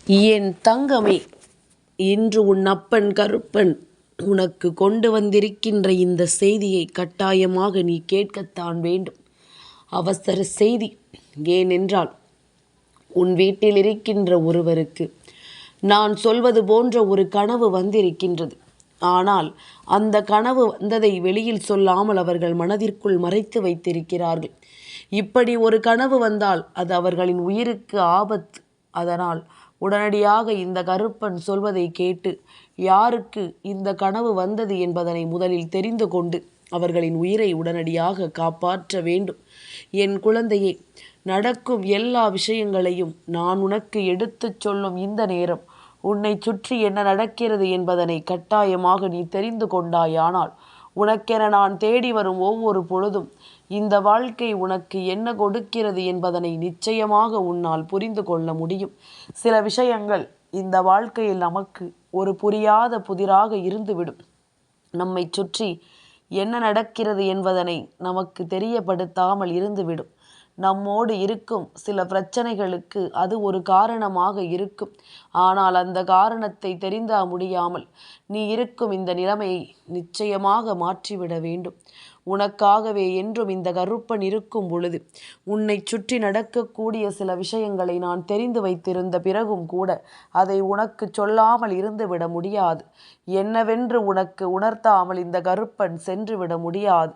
என் தங்கமே, இன்று உன் அப்பன் கருப்பன் உனக்கு கொண்டு வந்திருக்கின்ற இந்த செய்தியை கட்டாயமாக நீ கேட்கத்தான் வேண்டும். அவசர செய்தி. ஏனென்றால் உன் வீட்டில் இருக்கின்ற ஒருவருக்கு நான் சொல்வது போன்ற ஒரு கனவு வந்திருக்கின்றது. ஆனால் அந்த கனவு வந்ததை வெளியில் சொல்லாமல் அவர்கள் மனதிற்குள் மறைத்து வைத்திருக்கிறார்கள். இப்படி ஒரு கனவு வந்தால் அது அவர்களின் உயிருக்கு ஆபத்து. அதனால் உடனடியாக இந்த கருப்பன் சொல்வதை கேட்டு யாருக்கு இந்த கனவு வந்தது என்பதனை முதலில் தெரிந்து கொண்டு அவர்களின் உயிரை உடனடியாக காப்பாற்ற வேண்டும். என் குழந்தையே, நடக்கும் எல்லா விஷயங்களையும் நான் உனக்கு எடுத்துச் சொல்லும் இந்த நேரம் உன்னை சுற்றி என்ன நடக்கிறது என்பதனை கட்டாயமாக நீ தெரிந்து கொண்டாயானால் உனக்கென நான் தேடி வரும் ஒவ்வொரு பொழுதும் இந்த வாழ்க்கை உனக்கு என்ன கொடுக்கிறது என்பதனை நிச்சயமாக உன்னால் புரிந்து கொள்ள முடியும். சில விஷயங்கள் இந்த வாழ்க்கையில் நமக்கு ஒரு புரியாத புதிராக இருந்துவிடும். நம்மை சுற்றி என்ன நடக்கிறது என்பதனை நமக்கு தெரியப்படுத்தாமல் இருந்துவிடும். நம்மோடு இருக்கும் சில பிரச்சனைகளுக்கு அது ஒரு காரணமாக இருக்கும். ஆனால் அந்த காரணத்தை தெரிந்தா முடியாமல் நீ இருக்கும் இந்த நிலைமையை நிச்சயமாக மாற்றிவிட வேண்டும். உனக்காகவே என்றும் இந்த கருப்பன் இருக்கும் பொழுது உன்னை சுற்றி நடக்கக்கூடிய சில விஷயங்களை நான் தெரிந்து வைத்திருந்த பிறகும் கூட அதை உனக்கு சொல்லாமல் இருந்துவிட முடியாது. என்னவென்று உனக்கு உணர்த்தாமல் இந்த கருப்பன் சென்று விட முடியாது.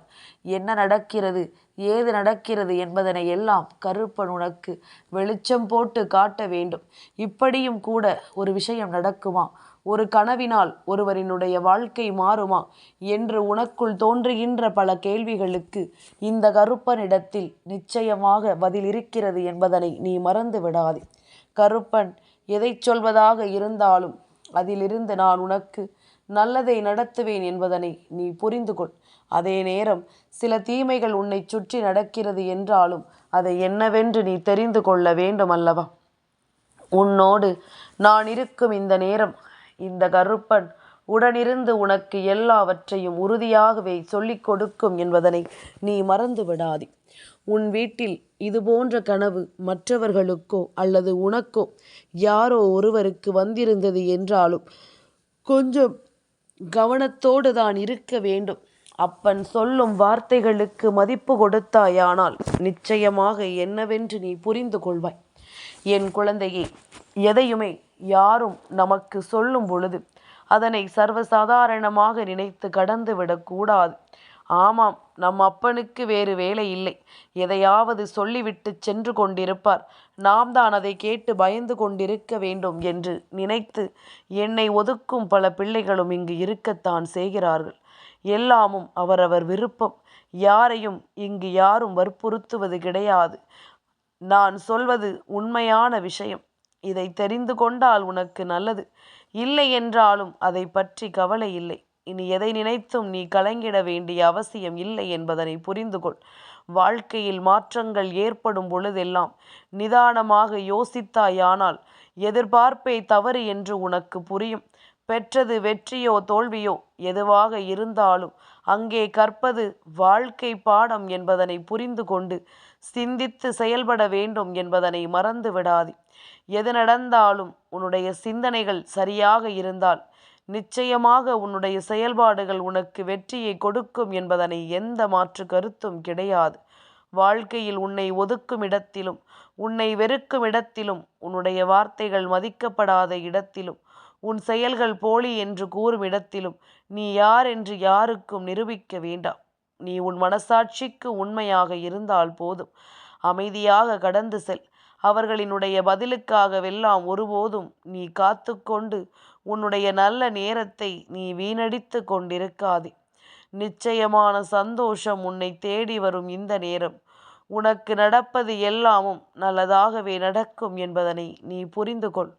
என்ன நடக்கிறது, ஏது நடக்கிறது என்பதனை எல்லாம் கருப்பன் உனக்கு வெளிச்சம் போட்டு காட்ட வேண்டும். இப்படியும் கூட ஒரு விஷயம் நடக்குமா, ஒரு கனவினால் ஒருவரினுடைய வாழ்க்கை மாறுமா என்று உனக்குள் தோன்றுகின்ற பல கேள்விகளுக்கு இந்த கருப்பனிடத்தில் நிச்சயமாக பதில் இருக்கிறது என்பதனை நீ மறந்து விடாதே. கருப்பன் எதை சொல்வதாக இருந்தாலும் அதிலிருந்து நான் உனக்கு நல்லதை நடத்துவேன் என்பதனை நீ புரிந்து கொள். அதே நேரம் சில தீமைகள் உன்னை சுற்றி நடக்கிறது என்றாலும் அதை என்னவென்று நீ தெரிந்து கொள்ள வேண்டும் அல்லவா? உன்னோடு நான் இருக்கும் இந்த நேரம் இந்த கருப்பன் உடனிருந்து உனக்கு எல்லாவற்றையும் உறுதியாகவே சொல்லிக் கொடுக்கும் என்பதனை நீ மறந்து விடாதே. உன் வீட்டில் இது போன்ற கனவு மற்றவர்களுக்கோ அல்லது உனக்கோ யாரோ ஒருவருக்கு வந்திருந்தது என்றாலும் கொஞ்சம் கவனத்தோடு தான் இருக்க வேண்டும். அப்பன் சொல்லும் வார்த்தைகளுக்கு மதிப்பு கொடுத்தாயானால் நிச்சயமாக என்னவென்று நீ புரிந்து கொள்வாய். என் குழந்தையே, எதையுமே யாரும் நமக்கு சொல்லும் பொழுது அதனை சர்வசாதாரணமாக நினைத்து கடந்து விடக்கூடாது. ஆமாம், நம் அப்பனுக்கு வேறு வேலை இல்லை, எதையாவது சொல்லிவிட்டு சென்று கொண்டிருப்பார், நாம் தான் அதை கேட்டு பயந்து கொண்டிருக்க வேண்டும் என்று நினைத்து என்னை ஒதுக்கும் பல பிள்ளைகளும் இங்கு இருக்கத்தான் செய்கிறார்கள். எல்லாமும் அவரவர் விருப்பம். யாரையும் இங்கு யாரும் வற்புறுத்துவது கிடையாது. நான் சொல்வது உண்மையான விஷயம். இதை தெரிந்து கொண்டால் உனக்கு நல்லது. இல்லை என்றாலும் அதை பற்றி கவலை இல்லை. இனி எதை நினைத்தும் நீ கலங்கிட வேண்டிய அவசியம் இல்லை என்பதனை புரிந்து கொள். வாழ்க்கையில் மாற்றங்கள் ஏற்படும் பொழுதெல்லாம் நிதானமாக யோசித்தாயானால் எதிர்பார்ப்பே தவறு என்று உனக்கு புரியும். பெற்றது வெற்றியோ தோல்வியோ எதுவாக இருந்தாலும் அங்கே கற்பது வாழ்க்கை பாடம் என்பதனை புரிந்து கொண்டு சிந்தித்து செயல்பட வேண்டும் என்பதனை மறந்து விடாதே. எது நடந்தாலும் உன்னுடைய சிந்தனைகள் சரியாக இருந்தால் நிச்சயமாக உன்னுடைய செயல்பாடுகள் உனக்கு வெற்றியை கொடுக்கும் என்பதனை எந்த மாற்று கருத்தும் கிடையாது. வாழ்க்கையில் உன்னை ஒதுக்கும் இடத்திலும் உன்னை வெறுக்கும் இடத்திலும் உன்னுடைய வார்த்தைகள் மதிக்கப்படாத இடத்திலும் உன் செயல்கள் போலி என்று கூறும் இடத்திலும் நீ யார் என்று யாருக்கும் நிரூபிக்க வேண்டாம். நீ உன் மனசாட்சிக்கு உண்மையாக இருந்தால் போதும். அமைதியாக கடந்து செல். அவர்களினுடைய பதிலுக்காகவெல்லாம் ஒருபோதும் நீ காத்து கொண்டு உன்னுடைய நல்ல நேரத்தை நீ வீணடித்து கொண்டிருக்காதே. நிச்சயமான சந்தோஷம் உன்னை தேடி வரும் இந்த நேரம் உனக்கு நடப்பது எல்லாமும் நல்லதாகவே நடக்கும் என்பதனை நீ புரிந்து கொள்.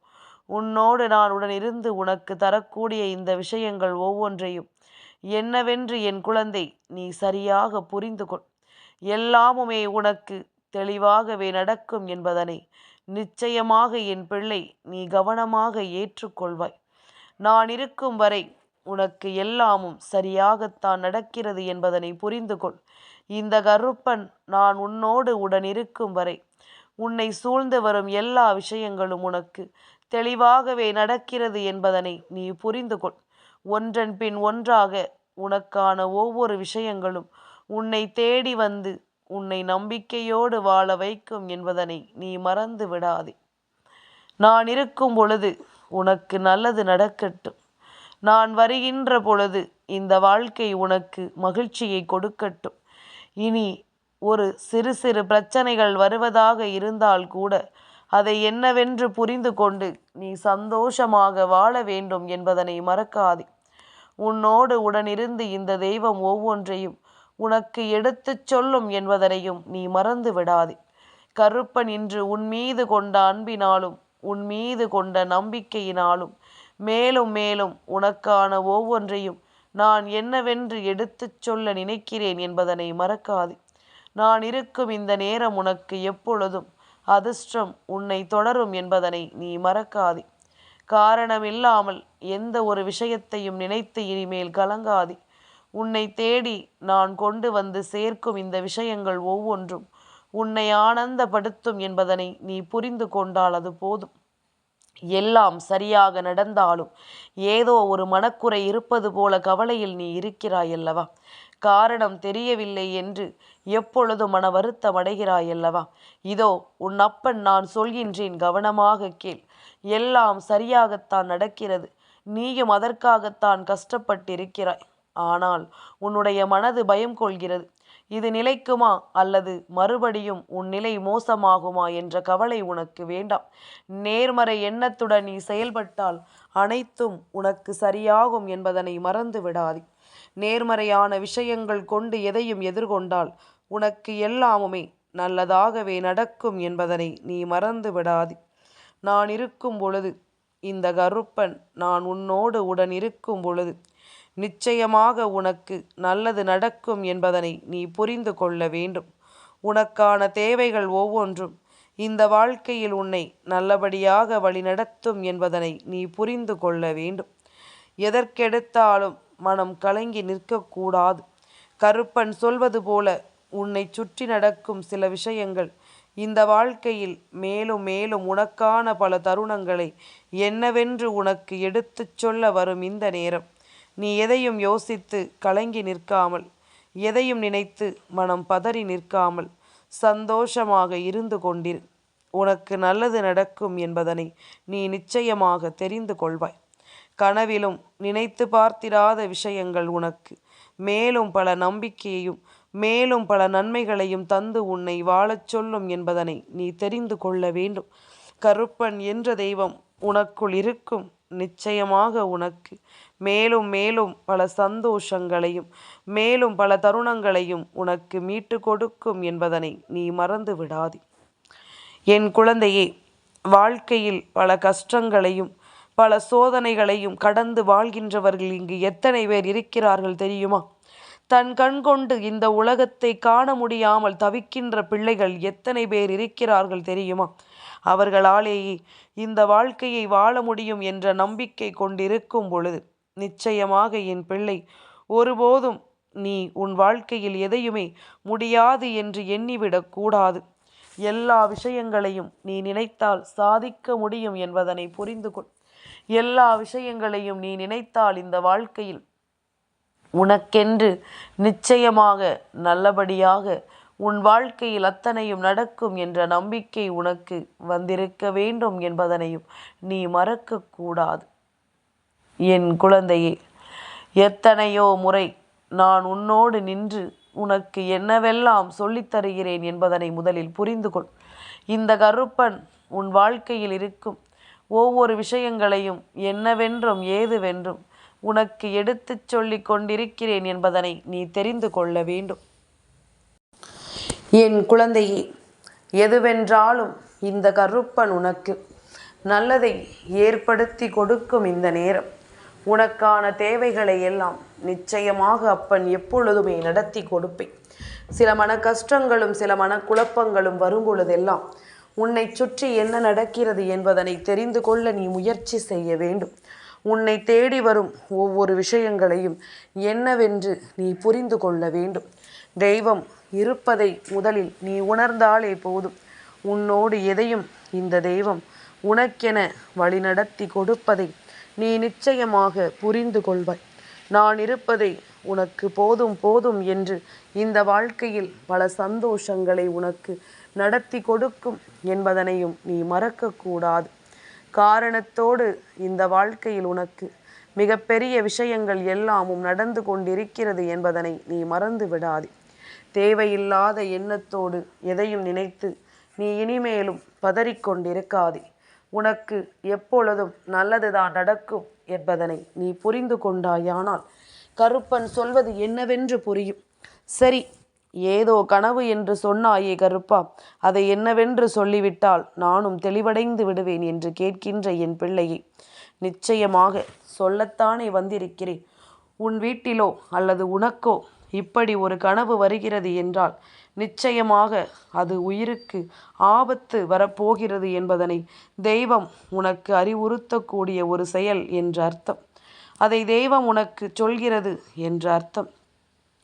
உன்னோடு நான் உடனிருந்து உனக்கு தரக்கூடிய இந்த விஷயங்கள் ஒவ்வொன்றையும் என்னவென்று என் குழந்தை நீ சரியாக புரிந்து கொள். எல்லாமுமே உனக்கு தெளிவாகவே நடக்கும் என்பதனை நிச்சயமாக என் பிள்ளை நீ கவனமாக ஏற்றுக்கொள்வாய். நான் இருக்கும் வரை உனக்கு எல்லாமும் சரியாகத்தான் நடக்கிறது என்பதனை புரிந்து கொள். இந்த கருப்பன் நான் உன்னோடு உடன் இருக்கும் வரை உன்னை சூழ்ந்து வரும் எல்லா விஷயங்களும் உனக்கு தெளிவாகவே நடக்கிறது என்பதனை நீ புரிந்து கொள். ஒன்றன் பின் ஒன்றாக உனக்கான ஒவ்வொரு விஷயங்களும் உன்னை தேடி வந்து உன்னை நம்பிக்கையோடு வாழ வைக்கும் என்பதனை நீ மறந்து விடாதே. நான் இருக்கும் பொழுது உனக்கு நல்லது நடக்கட்டும். நான் வருகின்ற பொழுது இந்த வாழ்க்கை உனக்கு மகிழ்ச்சியை கொடுக்கட்டும். இனி ஒரு சிறு சிறு பிரச்சனைகள் வருவதாக இருந்தால் கூட அதை என்னவென்று புரிந்து கொண்டு நீ சந்தோஷமாக வாழ வேண்டும் என்பதனை மறக்காதே. உன்னோடு உடனிருந்து இந்த தெய்வம் ஒவ்வொன்றையும் உனக்கு எடுத்துச் சொல்லும் என்பதனையும் நீ மறந்து விடாதே. கருப்பன் இன்று உன் மீது கொண்ட அன்பினாலும் உன் மீது கொண்ட நம்பிக்கையினாலும் மேலும் மேலும் உனக்கான ஒவ்வொன்றையும் நான் என்னவென்று எடுத்துச் சொல்ல நினைக்கிறேன் என்பதனை மறக்காதே. நான் இருக்கும் இந்த நேரம் உனக்கு எப்பொழுதும் அதிர்ஷ்டம் உன்னை தொடரும் என்பதனை நீ மறக்காதே. காரணமில்லாமல் எந்த ஒரு விஷயத்தையும் நினைத்து இனிமேல் கலங்காதே. உன்னை தேடி நான் கொண்டு வந்து சேர்க்கும் இந்த விஷயங்கள் ஒவ்வொன்றும் உன்னை ஆனந்தப்படுத்தும் என்பதனை நீ புரிந்து கொண்டால் அது போதும். எல்லாம் சரியாக நடந்தாலும் ஏதோ ஒரு மனக்குறை இருப்பது போல கவலையில் நீ இருக்கிறாயல்லவா? காரணம் தெரியவில்லை என்று எப்பொழுதும் மன வருத்தம் அடைகிறாயல்லவா? இதோ உன் அப்பன் நான் சொல்கின்றேன், கவனமாக கேள். எல்லாம் சரியாகத்தான் நடக்கிறது. நீயும் அதற்காகத்தான் கஷ்டப்பட்டிருக்கிறாய். ஆனால் உன்னுடைய மனது பயம் கொள்கிறது. இது நிலைக்குமா அல்லது மறுபடியும் உன் நிலை மோசமாகுமா என்ற கவலை உனக்கு வேண்டாம். நேர்மறை எண்ணத்துடன் நீ செயல்பட்டால் அனைத்தும் உனக்கு சரியாகும் என்பதனை மறந்து விடாதே. நேர்மறையான விஷயங்கள் கொண்டு எதையும் எதிர்கொண்டால் உனக்கு எல்லாமுமே நல்லதாகவே நடக்கும் என்பதனை நீ மறந்து விடாதே. நான் இருக்கும் பொழுது, இந்த கருப்பன் நான் உன்னோடு உடன் இருக்கும் பொழுது நிச்சயமாக உனக்கு நல்லது நடக்கும் என்பதனை நீ புரிந்து கொள்ள வேண்டும். உனக்கான தேவைகள் ஒவ்வொன்றும் இந்த வாழ்க்கையில் உன்னை நல்லபடியாக வழிநடத்தும் என்பதனை நீ புரிந்து கொள்ள வேண்டும். எதற்கெடுத்தாலும் மனம் கலங்கி நிற்கக்கூடாது. கருப்பன் சொல்வது போல உன்னை சுற்றி நடக்கும் சில விஷயங்கள் இந்த வாழ்க்கையில் மேலும் மேலும் உனக்கான பல தருணங்களை என்னவென்று உனக்கு எடுத்துச் சொல்ல வரும் இந்த நேரம். நீ எதையும் யோசித்து கலங்கி நிற்காமல், எதையும் நினைத்து மனம் பதறி நிற்காமல் சந்தோஷமாக இருந்து கொண்டிரு. உனக்கு நல்லது நடக்கும் என்பதனை நீ நிச்சயமாக தெரிந்து கொள்வாய். கனவிலும் நினைத்து பார்த்திராத விஷயங்கள் உனக்கு மேலும் பல நம்பிக்கையையும் மேலும் பல நன்மைகளையும் தந்து உன்னை வாழச் சொல்லும் என்பதனை நீ தெரிந்து கொள்ள வேண்டும். கருப்பன் என்ற தெய்வம் உனக்குள் இருக்கும். நிச்சயமாக உனக்கு மேலும் மேலும் பல சந்தோஷங்களையும் மேலும் பல தருணங்களையும் உனக்கு மீட்டு கொடுக்கும் என்பதனை நீ மறந்து விடாதே. என் குழந்தையே, வாழ்க்கையில் பல கஷ்டங்களையும் பல சோதனைகளையும் கடந்து வாழ்கின்றவர்கள் இங்கு எத்தனை பேர் இருக்கிறார்கள் தெரியுமா? தன் கண் கொண்டு இந்த உலகத்தை காண முடியாமல் தவிக்கின்ற பிள்ளைகள் எத்தனை பேர் இருக்கிறார்கள் தெரியுமா? அவர்களாலேயே இந்த வாழ்க்கையை வாழ முடியும் என்ற நம்பிக்கை கொண்டிருக்கும் பொழுது நிச்சயமாக என் பிள்ளை, ஒருபோதும் நீ உன் வாழ்க்கையில் எதையுமே முடியாது என்று எண்ணிவிடக் கூடாது. எல்லா விஷயங்களையும் நீ நினைத்தால் சாதிக்க முடியும் என்பதனை புரிந்து கொள். எல்லா விஷயங்களையும் நீ நினைத்தால் இந்த வாழ்க்கையில் உனக்கென்று நிச்சயமாக நல்லபடியாக உன் வாழ்க்கையில் அத்தனையும் நடக்கும் என்ற நம்பிக்கை உனக்கு வந்திருக்க வேண்டும் என்பதனையும் நீ மறக்கக்கூடாது. என் குழந்தையே, எத்தனையோ முறை நான் உன்னோடு நின்று உனக்கு என்னவெல்லாம் சொல்லித்தருகிறேன் என்பதனை முதலில் புரிந்து கொள். இந்த கருப்பன் உன் வாழ்க்கையில் இருக்கும் ஒவ்வொரு விஷயங்களையும் என்னவென்றும் ஏதுவென்றும் உனக்கு எடுத்துச் சொல்லிக் கொண்டிருக்கிறேன் என்பதனை நீ தெரிந்து கொள்ள வேண்டும். என் குழந்தையே, எதுவென்றாலும் இந்த கருப்பன் உனக்கு நல்லதை ஏற்படுத்தி கொடுக்கும் இந்த நேரம். உனக்கான தேவைகளை எல்லாம் நிச்சயமாக அப்பன் எப்பொழுதுமே நடத்தி கொடுப்பேன். சில மன கஷ்டங்களும் சில மனக்குழப்பங்களும் வரும் பொழுதெல்லாம் உன்னை சுற்றி என்ன நடக்கிறது என்பதனை தெரிந்து கொள்ள நீ முயற்சி செய்ய வேண்டும். உன்னை தேடி வரும் ஒவ்வொரு விஷயங்களையும் என்னவென்று நீ புரிந்து கொள்ள வேண்டும். தெய்வம் இருப்பதை முதலில் நீ உணர்ந்தாலே போதும். உன்னோடு எதையும் இந்த தெய்வம் உனக்கென வழிநடத்தி கொடுப்பதை நீ நிச்சயமாக புரிந்து கொள்வாய். நான் இருப்பதை உனக்கு போதும் போதும் என்று இந்த வாழ்க்கையில் பல சந்தோஷங்களை உனக்கு நடத்தி கொடுக்கும் என்பதனையும் நீ மறக்கக்கூடாது. காரணத்தோடு இந்த வாழ்க்கையில் உனக்கு மிகப்பெரிய விஷயங்கள் எல்லாமும் நடந்து கொண்டிருக்கிறது என்பதனை நீ மறந்து விடாதே. தேவையில்லாத எண்ணத்தோடு எதையும் நினைத்து நீ இனிமேலும் பதறிக்கொண்டிருக்காதே. உனக்கு எப்பொழுதும் நல்லதுதான் நடக்கும் என்பதனை நீ புரிந்து கொண்டாயானால் கருப்பன் சொல்வது என்னவென்று புரியும். சரி, ஏதோ கனவு என்று சொன்னாயே கருப்பா, அதை என்னவென்று சொல்லிவிட்டால் நானும் தெளிவடைந்து விடுவேன் என்று கேட்கின்ற என் பிள்ளையை, நிச்சயமாக சொல்லத்தானே வந்திருக்கிறேன். உன் வீட்டிலோ அல்லது உனக்கோ இப்படி ஒரு கனவு வருகிறது என்றால் நிச்சயமாக அது உயிருக்கு ஆபத்து வரப்போகிறது என்பதனை தெய்வம் உனக்கு அறிவுறுத்தக்கூடிய ஒரு செயல் என்று அர்த்தம். அதை தெய்வம் உனக்கு சொல்கிறது என்று அர்த்தம்.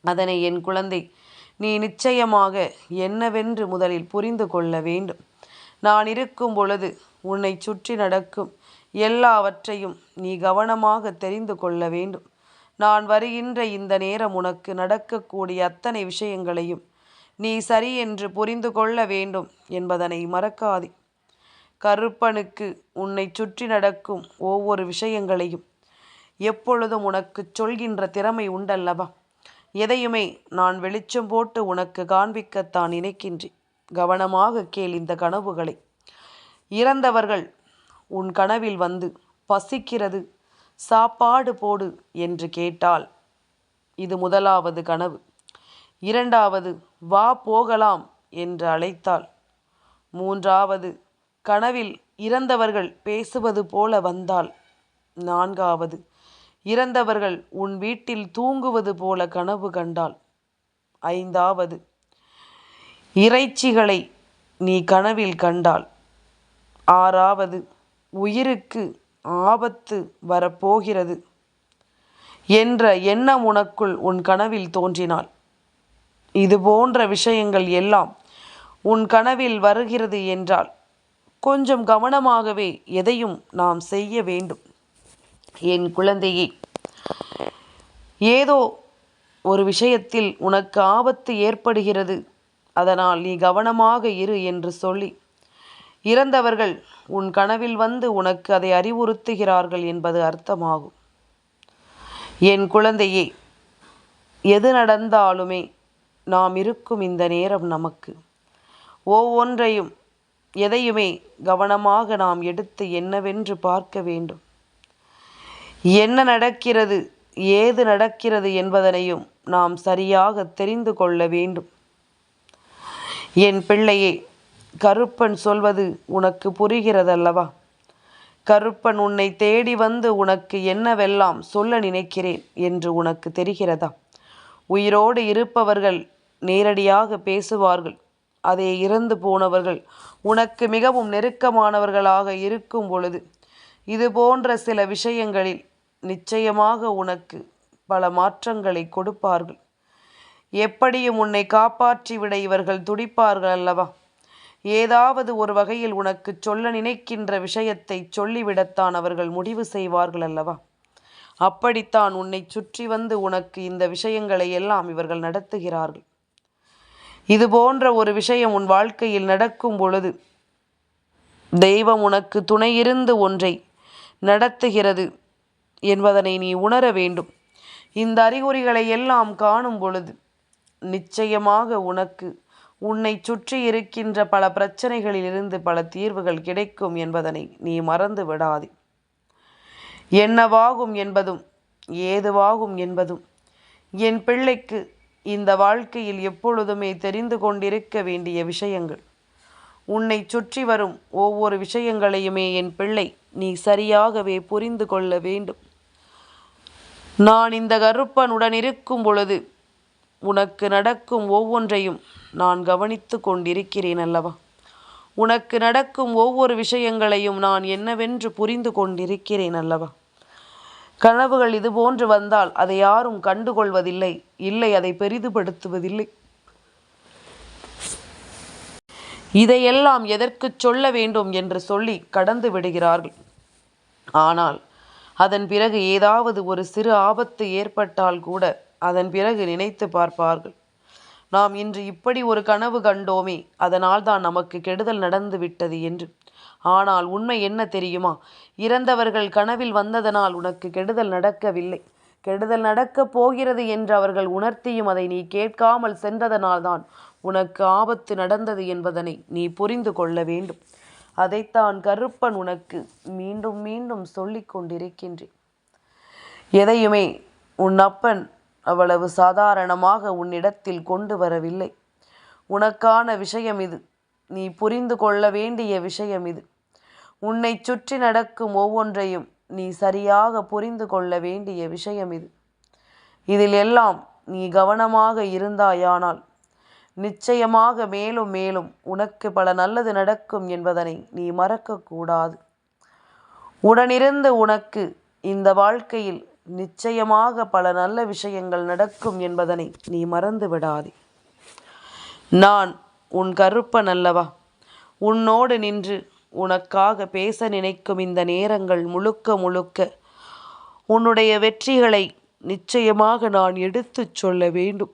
அதனை என் குழந்தை நீ நிச்சயமாக என்னவென்று முதலில் புரிந்து கொள்ள வேண்டும். நான் இருக்கும் பொழுது உன்னை சுற்றி நடக்கும் எல்லாவற்றையும் நீ கவனமாக தெரிந்து கொள்ள வேண்டும். நான் வருகின்ற இந்த நேரம் உனக்கு நடக்கக்கூடிய அத்தனை விஷயங்களையும் நீ சரி என்று புரிந்து கொள்ள வேண்டும் என்பதனை மறக்காதே. கருப்பனுக்கு உன்னை சுற்றி நடக்கும் ஒவ்வொரு விஷயங்களையும் எப்பொழுதும் உனக்கு சொல்கின்ற திறமை உண்டல்லவா? எதையுமே நான் வெளிச்சம் போட்டு உனக்கு காண்பிக்கத்தான் நினைக்கின்றேன். கவனமாக கேள் இந்த கனவுகளை. இறந்தவர்கள் உன் கனவில் வந்து பசிக்கிறது, சாப்பாடு போடு என்று கேட்டால் இது முதலாவது கனவு. இரண்டாவது, வா போகலாம் என்று அழைத்தால். மூன்றாவது, கனவில் இறந்தவர்கள் பேசுவது போல வந்தால். நான்காவது, இறந்தவர்கள் உன் வீட்டில் தூங்குவது போல கனவு கண்டால். ஐந்தாவது, இறைச்சிகளை நீ கனவில் கண்டால். ஆறாவது, உயிருக்கு ஆபத்து வரப்போகிறது என்ற எண்ணம் உனக்குள் உன் கனவில் தோன்றினாள். இது போன்ற விஷயங்கள் எல்லாம் உன் கனவில் வருகிறது என்றால் கொஞ்சம் கவனமாகவே எதையும் நாம் செய்ய வேண்டும். என் குழந்தையே, ஏதோ ஒரு விஷயத்தில் உனக்கு ஆபத்து ஏற்படுகிறது, அதனால் நீ கவனமாக இரு என்று சொல்லி இறந்தவர்கள் உன் கனவில் வந்து உனக்கு அதை அறிவுறுத்துகிறார்கள் என்பது அர்த்தமாகும். என் குழந்தையே, எது நடந்தாலுமே நாம் இருக்கும் இந்த நேரம் நமக்கு ஒவ்வொன்றையும் எதையுமே கவனமாக நாம் எடுத்து என்னவென்று பார்க்க வேண்டும். என்ன நடக்கிறது, ஏது நடக்கிறது என்பதனையும் நாம் சரியாக தெரிந்து கொள்ள வேண்டும். என் பிள்ளையே, கருப்பன் சொல்வது உனக்கு புரிகிறதல்லவா? கருப்பன் உன்னை தேடி வந்து உனக்கு என்னவெல்லாம் சொல்ல நினைக்கிறேன் என்று உனக்கு தெரிகிறதா? உயிரோடு இருப்பவர்கள் நேரடியாக பேசுவார்கள். அதே இறந்து போனவர்கள் உனக்கு மிகவும் நெருக்கமானவர்களாக இருக்கும் பொழுது இது போன்ற சில விஷயங்களில் நிச்சயமாக உனக்கு பல மாற்றங்களை கொடுப்பார்கள். எப்படியும் உன்னை காப்பாற்றிவிட இவர்கள் துடிப்பார்கள் அல்லவா? ஏதாவது ஒரு வகையில் உனக்கு சொல்ல நினைக்கின்ற விஷயத்தை சொல்லிவிடத்தான் அவர்கள் முடிவு செய்வார்கள் அல்லவா? அப்படித்தான் உன்னை சுற்றி வந்து உனக்கு இந்த விஷயங்களை எல்லாம் இவர்கள் நடத்துகிறார்கள். இது போன்ற ஒரு விஷயம் உன் வாழ்க்கையில் நடக்கும் பொழுது தெய்வம் உனக்கு துணையிருந்து ஒன்றை நடத்துகிறது என்பதனை நீ உணர வேண்டும். இந்த அறிகுறிகளை எல்லாம் காணும் பொழுது நிச்சயமாக உனக்கு உன்னை சுற்றி இருக்கின்ற பல பிரச்சனைகளிலிருந்து பல தீர்வுகள் கிடைக்கும் என்பதனை நீ மறந்து விடாதே. என்னவாகும் என்பதும் ஏதுவாகும் என்பதும் என் பிள்ளைக்கு இந்த வாழ்க்கையில் எப்பொழுதுமே தெரிந்து கொண்டிருக்க வேண்டிய விஷயங்கள். உன்னை சுற்றி வரும் ஒவ்வொரு விஷயங்களையுமே என் பிள்ளை நீ சரியாகவே புரிந்து கொள்ள வேண்டும். நான் இந்த கருப்பனுடன் இருக்கும் பொழுது உனக்கு நடக்கும் ஒவ்வொன்றையும் நான் கவனித்து கொண்டிருக்கிறேன் அல்லவா? உனக்கு நடக்கும் ஒவ்வொரு விஷயங்களையும் நான் என்னவென்று புரிந்து கொண்டிருக்கிறேன் அல்லவா? கனவுகள் இது போன்று வந்தால் அதை யாரும் கண்டுகொள்வதில்லை, இல்லை அதை பெரிதுபடுத்துவதில்லை. இதையெல்லாம் எதற்கு சொல்ல வேண்டும் என்று சொல்லி கடந்து விடுகிறார்கள். ஆனால் அதன் பிறகு ஏதாவது ஒரு சிறு ஆபத்து ஏற்பட்டால் கூட அதன் பிறகு நினைத்து பார்ப்பார்கள், நாம் இன்று இப்படி ஒரு கனவு கண்டோமே, அதனால் தான் நமக்கு கெடுதல் நடந்து விட்டது என்று. ஆனால் உண்மை என்ன தெரியுமா? இறந்தவர்கள் கனவில் வந்ததனால் உனக்கு கெடுதல் நடக்கவில்லை. கெடுதல் நடக்கப் போகிறது என்று அவர்கள் உணர்த்தியும் அதை நீ கேட்காமல் சென்றதனால்தான் உனக்கு ஆபத்து நடந்தது என்பதனை நீ புரிந்து கொள்ள வேண்டும். அதைத்தான் கருப்பன் உனக்கு மீண்டும் மீண்டும் சொல்லிக் கொண்டிருக்கின்றேன். எதையுமே உன் அப்பன் அவ்வளவு சாதாரணமாக உன்னிடத்தில் கொண்டு வரவில்லை. உனக்கான விஷயம் இது. நீ புரிந்து கொள்ள வேண்டிய விஷயம் இது. உன்னை சுற்றி நடக்கும் ஒவ்வொன்றையும் நீ சரியாக புரிந்து கொள்ள வேண்டிய விஷயம் இது. இதில் எல்லாம் நீ கவனமாக இருந்தாயானால் நிச்சயமாக மேலும் மேலும் உனக்கு பல நல்லது நடக்கும் என்பதனை நீ மறக்கக்கூடாது. உடனிருந்து உனக்கு இந்த வாழ்க்கையில் நிச்சயமாக பல நல்ல விஷயங்கள் நடக்கும் என்பதனை நீ மறந்து விடாதே. நான் உன் கருப்பன் அல்லவா? உன்னோடு நின்று உனக்காக பேச நினைக்கும் இந்த நேரங்கள் முழுக்க முழுக்க உன்னுடைய வெற்றிகளை நிச்சயமாக நான் எடுத்துச் சொல்ல வேண்டும்.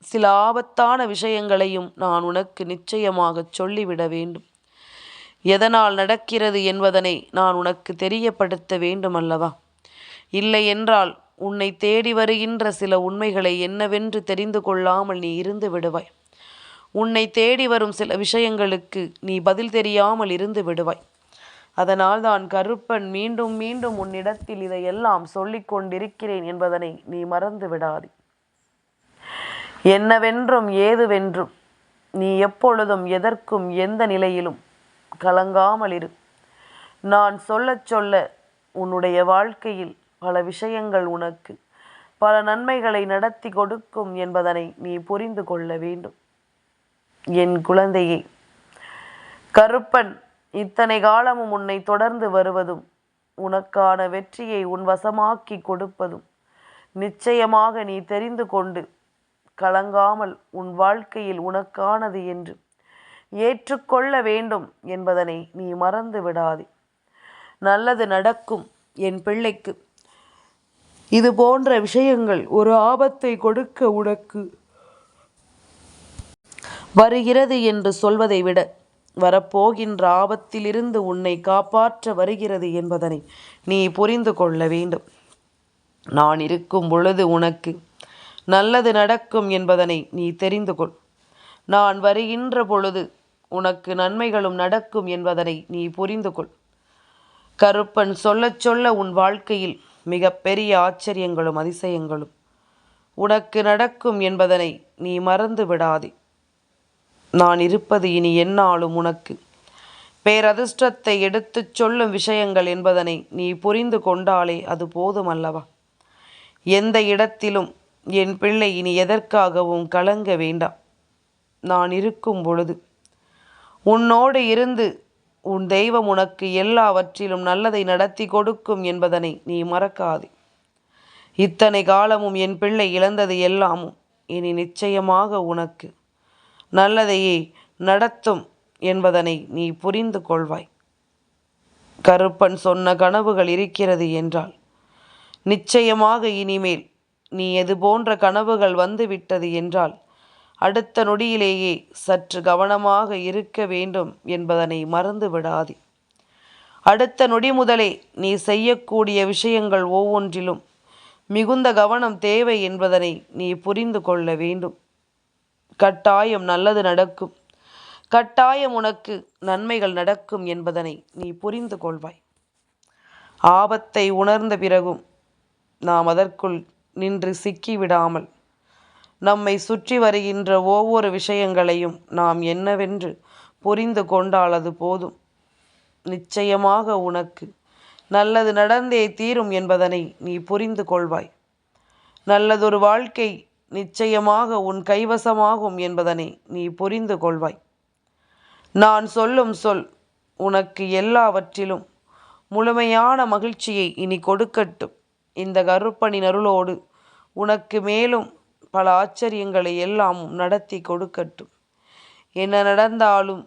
சில ஆபத்தான விஷயங்களையும் நான் உனக்கு நிச்சயமாக சொல்லிவிட வேண்டும். எதனால் நடக்கிறது என்பதனை நான் உனக்கு தெரியப்படுத்த வேண்டும் அல்லவா? இல்லை என்றால் உன்னை தேடி வருகின்ற சில உண்மைகளை என்னவென்று தெரிந்து கொள்ளாமல் நீ இருந்து விடுவாய். உன்னை தேடி வரும் சில விஷயங்களுக்கு நீ பதில் தெரியாமல் இருந்து விடுவாய். அதனால் தான் கருப்பன் மீண்டும் மீண்டும் உன்னிடத்தில் இதையெல்லாம் சொல்லிக் கொண்டிருக்கிறேன் என்பதனை நீ மறந்து விடாதே. என்னவென்றும் ஏதுவென்றும் நீ எப்பொழுதும் எதற்கும் எந்த நிலையிலும் கலங்காமல் இரு. நான் சொல்ல சொல்ல உன்னுடைய வாழ்க்கையில் பல விஷயங்கள் உனக்கு பல நன்மைகளை நடத்தி கொடுக்கும் என்பதனை நீ புரிந்து கொள்ள வேண்டும். என் குழந்தையே, கருப்பன் இத்தனை காலமும் உன்னை தொடர்ந்து வருவதும் உனக்கான வெற்றியை உன் வசமாக்கி கொடுப்பதும் நிச்சயமாக நீ தெரிந்து கொண்டு கலங்காமல் உன் வாழ்க்கையில் உனக்கானது என்று ஏற்றுக்கொள்ள வேண்டும் என்பதனை நீ மறந்து விடாதே. நல்லது நடக்கும் என் பிள்ளைக்கு. இது போன்ற விஷயங்கள் ஒரு ஆபத்தை கொடுக்க உனக்கு வருகிறது என்று சொல்வதை விட வரப்போகின்ற ஆபத்திலிருந்து உன்னை காப்பாற்ற வருகிறது என்பதனை நீ புரிந்து கொள்ள வேண்டும். நான் இருக்கும் பொழுது உனக்கு நல்லது நடக்கும் என்பதனை நீ தெரிந்து கொள். நான் வருகின்ற பொழுது உனக்கு நன்மைகளும் நடக்கும் என்பதனை நீ புரிந்து கொள். கருப்பன் சொல்ல சொல்ல உன் வாழ்க்கையில் மிகப்பெரிய ஆச்சரியங்களும் அதிசயங்களும் உனக்கு நடக்கும் என்பதனை நீ மறந்து விடாதே. நான் இருப்பது இனி எந்நாளும் உனக்கு பேரதிர்ஷ்டத்தை எடுத்துச் சொல்லும் விஷயங்கள் என்பதனை நீ புரிந்து கொண்டாலே அது போதும் அல்லவா? எந்த இடத்திலும் என் பிள்ளை இனி எதற்காகவும் கலங்க வேண்டாம். நான் இருக்கும் பொழுது உன்னோடு இருந்து உன் தெய்வம் உனக்கு எல்லாவற்றிலும் நல்லதை நடத்தி கொடுக்கும் என்பதனை நீ மறக்காதே. இத்தனை காலமும் என் பிள்ளை இழந்தது எல்லாமும் இனி நிச்சயமாக உனக்கு நல்லதையே நடத்தும் என்பதனை நீ புரிந்து கொள்வாய். கருப்பன் சொன்ன கனவுகள் இருக்கிறது என்றால் நிச்சயமாக இனிமேல் நீ எது போன்ற கனவுகள் வந்துவிட்டது என்றால் அடுத்த நொடியிலேயே சற்று கவனமாக இருக்க வேண்டும் என்பதனை மறந்து விடாதே. அடுத்த நொடி முதலே நீ செய்யக்கூடிய விஷயங்கள் ஒவ்வொன்றிலும் மிகுந்த கவனம் தேவை என்பதனை நீ புரிந்து கொள்ள வேண்டும். கட்டாயம் நல்லது நடக்கும். கட்டாயம் உனக்கு நன்மைகள் நடக்கும் என்பதனை நீ புரிந்து கொள்வாய். ஆபத்தை உணர்ந்த பிறகும் நாம் அதற்குள் நின்று சிக்கிவிடாமல் நம்மை சுற்றி வருகின்ற ஒவ்வொரு விஷயங்களையும் நாம் என்னவென்று புரிந்து கொண்டால் அது போதும். நிச்சயமாக உனக்கு நல்லது நடந்தே தீரும் என்பதனை நீ புரிந்து கொள்வாய். நல்லதொரு வாழ்க்கை நிச்சயமாக உன் கைவசமாகும் என்பதனை நீ புரிந்து கொள்வாய். நான் சொல்லும் சொல் உனக்கு எல்லாவற்றிலும் முழுமையான மகிழ்ச்சியை இனி கொடுக்கட்டும். இந்த கருப்பனின் அருளோடு உனக்கு மேலும் பல ஆச்சரியங்களை எல்லாம் நடத்தி கொடுக்கட்டும். என்ன நடந்தாலும்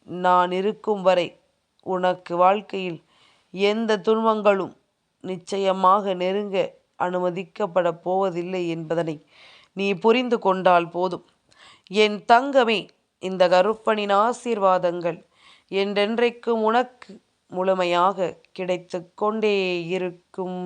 நான் இருக்கும் வரை உனக்கு வாழ்க்கையில் எந்த துன்பங்களும் நிச்சயமாக நெருங்க அனுமதிக்கப்பட போவதில்லை என்பதனை நீ புரிந்து கொண்டால் போதும். என் தங்கமே, இந்த கருப்பனின் ஆசீர்வாதங்கள் என்றென்றைக்கும் உனக்கு முழுமையாக கிடைத்து கொண்டே இருக்கும்.